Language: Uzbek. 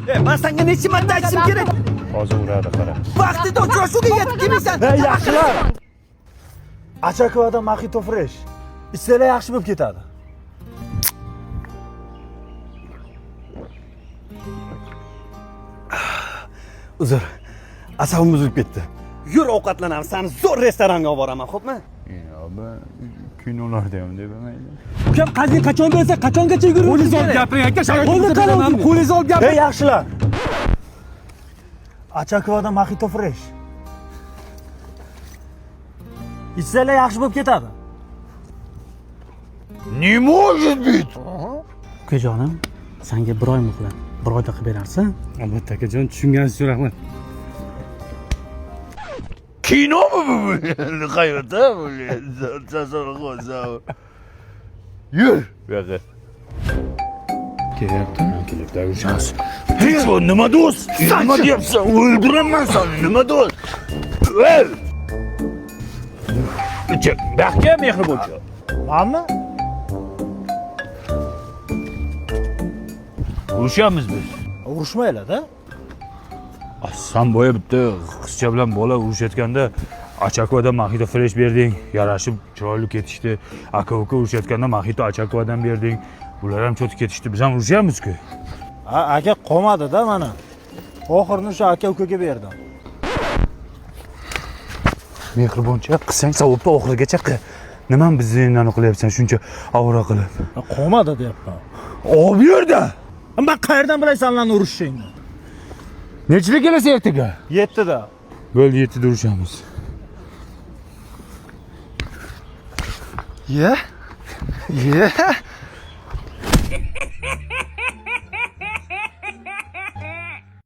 Ben sana neçe marta aytishim kerak? Hozir uradi, qara. Vaqtida uchrashuvga yetib kelmaysan. Ey yaxshilar. Achakovada mojito fresh. Ichsanglar yaxshi bo'lib ketadi. Uzr. Asabim buzilib ketdi. Yur ovqatlanamiz. Seni zo'r restoranga olib boraman, xo'pmi? Ben kinolarda ham deb emaydi. Ukam qazni qachon bersa, qachongacha yugurib Qo'lingiz olib gapiring aka, Qo'lni qaradim, qo'lingiz olib Ey gapiring. yaxshilar. Achakovada mojito fresh. Ichsanglar yaxshi bo'lib ketadi. Не может быть! Ukajonim, senga bir oy muhlat. Bir oyda qilib berarsan? Albatta akajon, tushunganingiz uchun rahmat. Kino mu bu? Hayata bu. Sonra koza. Yürü. Bakın. Kelyapti urushamiz. Hech o nima do'st? Nima deyapsan? O'ldiraman seni. Nima do'st? Ey! Baxtga mehribonchi. Manmi? Urushamiz biz. Urushmaylar-da. Sen boya bitta qizcha bilan bola urushayotganda Achakovada mojito fresh berding, yarashib chiroyli ketishdi. Aka-uka urushayotganda mojito Achakovadan berding. Bular ham cho'tib ketishdi. Biz ham urushamizku. Ha, aka qolmadi-da mana. Oxirini shu aka-ukaga berdim. Mehriboncha qilsang savobni oxirigacha qil. Nima bizni nani qilyapsan shuncha avro qilib? Qolmadi deyapman. Olib yerda. Men qayerdan bilay senlarni urushishingni? Nechida kelasiz ertaga? 7da. Bo'ldi, 7da urushamiz. Ye?